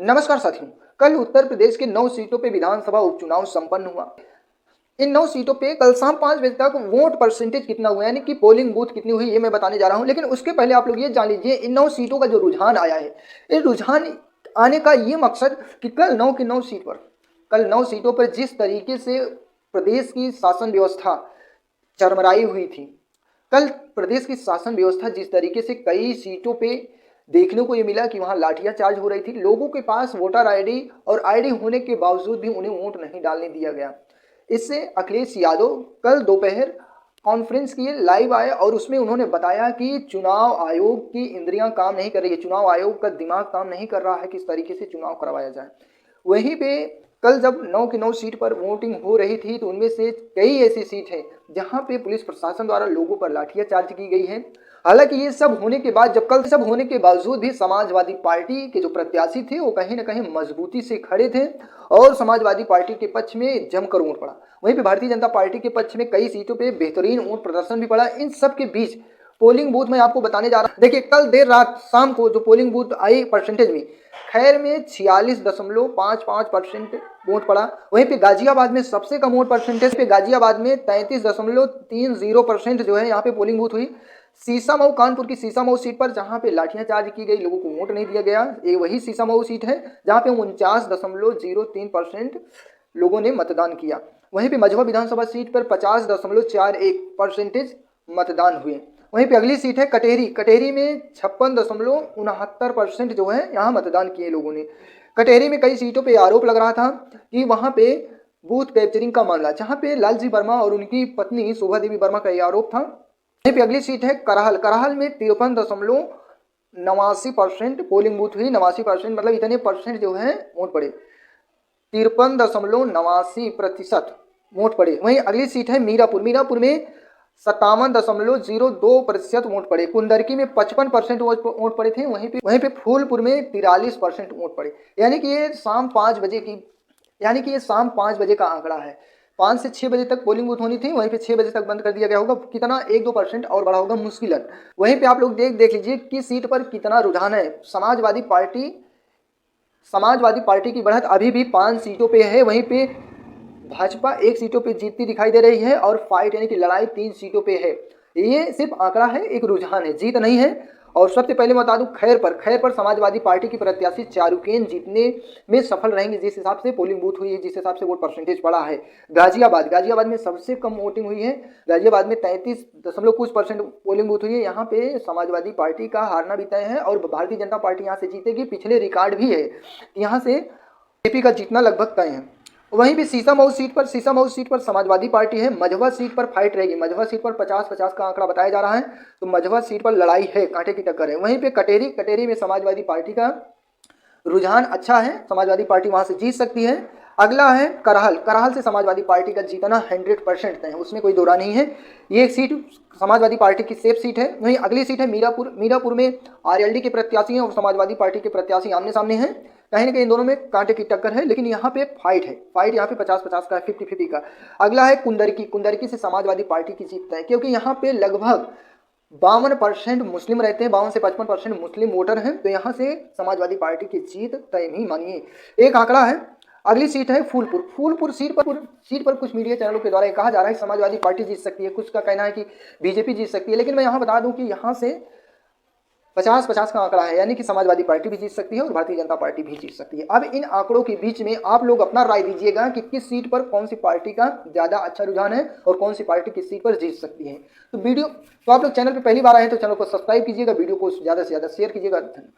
नमस्कार साथियों, कल उत्तर प्रदेश के 9 सीटों पे विधानसभा उपचुनाव संपन्न हुआ। इन 9 सीटों पे कल शाम 5 बजे तक वोट परसेंटेज कितना हुआ यानी कि पोलिंग बूथ कितनी हुई ये मैं बताने जा रहा हूं। लेकिन उसके पहले आप लोग ये जान लीजिए इन 9 सीटों का जो रुझान आया है, ये रुझान आने का ये मकसद कि कल 9 की 9 सीटों पर जिस तरीके से प्रदेश की शासन व्यवस्था चरमराई हुई थी, कल प्रदेश की शासन व्यवस्था जिस तरीके से कई सीटों पे देखने को ये मिला कि वहां लाठियाचार्ज हो रही थी, लोगों के पास वोटर आईडी और आईडी होने के बावजूद भी उन्हें वोट नहीं डालने दिया गया। इससे अखिलेश यादव कल दोपहर कॉन्फ्रेंस किए, लाइव आए और उसमें उन्होंने बताया कि चुनाव आयोग की इंद्रियां काम नहीं कर रही है, चुनाव आयोग का दिमाग काम नहीं कर रहा है किस तरीके से चुनाव करवाया जाए। वहीं पे कल जब 9 की 9 सीट पर वोटिंग हो रही थी तो उनमें से कई ऐसी सीट हैं जहां पे पुलिस प्रशासन द्वारा लोगों पर लाठियाचार्ज की गई है। हालांकि ये सब होने के बाद सब होने के बावजूद भी समाजवादी पार्टी के जो प्रत्याशी थे वो कहीं ना कहीं मजबूती से खड़े थे और समाजवादी पार्टी के पक्ष में जमकर वोट पड़ा। वहीं पे भारतीय जनता पार्टी के पक्ष में कई सीटों पे बेहतरीन वोट प्रदर्शन भी पड़ा। इन सब के बीच पोलिंग बूथ में आपको बताने जा रहा हूं। देखिए, कल देर रात शाम को जो पोलिंग बूथ आई परसेंटेज में, खैर में 46.55% वोट पड़ा। वहीं पे गाजियाबाद में सबसे कम वोट परसेंटेज पे गाजियाबाद में 33.30% जो है यहाँ पे पोलिंग बूथ हुई। सीसामऊ, कानपुर की सीसामऊ सीट पर जहां पे लाठियाचार्ज की गई, लोगों को वोट नहीं दिया गया, ये वही सीसामऊ सीट है जहां पे 49.03% लोगों ने मतदान किया। वहीं पे मझवा विधानसभा सीट पर 50.41% मतदान हुए। वहीं पे अगली सीट है कटेरी में 56.69% जो है यहाँ मतदान किए लोगों ने। कटेरी में कई सीटों पे आरोप लग रहा था कि वहां पे बूथ कैप्चरिंग का मामला, जहां पे लालजी वर्मा और उनकी पत्नी शोभा देवी वर्मा का यह आरोप था। वहीं पे अगली सीट है करहल में 53.89% पोलिंग बूथ हुई। 89% मतलब इतने परसेंट जो है वोट पड़े, 53.89% वोट पड़े। वहीं अगली सीट है मीरापुर में 57.02% वोट पड़े। कुंदरकी में 55% वोट पड़े थे। वहीं पे फूलपुर में 43% वोट पड़े। यानी कि ये शाम 5 बजे का आंकड़ा है। 5 से 6 बजे तक पोलिंग बूथ होनी थी, वहीं पे 6 बजे तक बंद कर दिया गया होगा। कितना 1-2% और बढ़ा होगा मुश्किलन। वहीं पे आप लोग देख लीजिए कि सीट पर कितना रुझान है। समाजवादी पार्टी की बढ़त अभी भी 5 सीटों पे है। वहीं पे भाजपा 1 सीटों पे जीतती दिखाई दे रही है और फाइट यानी कि लड़ाई 3 सीटों पे है। ये सिर्फ आंकड़ा है, एक रुझान है, जीत नहीं है। और सबसे पहले मैं बता दूं, खैर पर समाजवादी पार्टी की प्रत्याशी चारुकेन जीतने में सफल रहेंगे जिस हिसाब से पोलिंग बूथ हुई है, जिस हिसाब से वोट परसेंटेज पड़ा है। गाजियाबाद में सबसे कम वोटिंग हुई है। गाजियाबाद में 33% पोलिंग बूथ हुई है। यहाँ पे समाजवादी पार्टी का हारना भी तय है और भारतीय जनता पार्टी यहाँ से जीतेगी। पिछले रिकॉर्ड भी है, यहाँ से बीजेपी का जीतना लगभग तय है। वहीं भी सीसामऊ सीट पर समाजवादी पार्टी है। मझवा सीट पर फाइट रहेगी। मझवा सीट पर 50-50 का आंकड़ा बताया जा रहा है, तो मझवा सीट पर लड़ाई है, कांटे की टक्कर है। वहीं पे कटेरी में समाजवादी पार्टी का रुझान अच्छा है, समाजवादी पार्टी वहां से जीत सकती है। अगला है करहल से समाजवादी पार्टी का जीतना 100% है, उसमें कोई दो राय नहीं है। ये एक सीट समाजवादी पार्टी की सेफ सीट है। वहीं अगली सीट है मीरापुर में आरएलडी के प्रत्याशी हैं और समाजवादी पार्टी के प्रत्याशी आमने सामने हैं। कहीं ना कहीं इन दोनों में कांटे की टक्कर है, लेकिन यहाँ पे फाइट यहाँ पे 50-50 का है, 50-50 का। अगला है कुंदरकी से समाजवादी पार्टी की जीत है, क्योंकि यहाँ पे लगभग 52% मुस्लिम रहते हैं, 52 से 55% मुस्लिम वोटर हैं, तो यहाँ से समाजवादी पार्टी की जीत तय नहीं मानिए। एक आंकड़ा है। अगली सीट है फूलपुर सीट पर कुछ मीडिया चैनलों के द्वारा कहा जा रहा है समाजवादी पार्टी जीत सकती है, कुछ का कहना है कि बीजेपी जीत सकती है। लेकिन मैं यहाँ बता दूं कि यहाँ से 50-50 का आंकड़ा है, यानी कि समाजवादी पार्टी भी जीत सकती है और भारतीय जनता पार्टी भी जीत सकती है। अब इन आंकड़ों के बीच में आप लोग अपना राय दीजिएगा कि किस सीट पर कौन सी पार्टी का ज़्यादा अच्छा रुझान है और कौन सी पार्टी किस सीट पर जीत सकती है। तो आप लोग चैनल पर पहली बार आए हैं तो चैनल को सब्सक्राइब कीजिएगा, वीडियो को ज़्यादा से ज़्यादा शेयर कीजिएगा। धन्यवाद।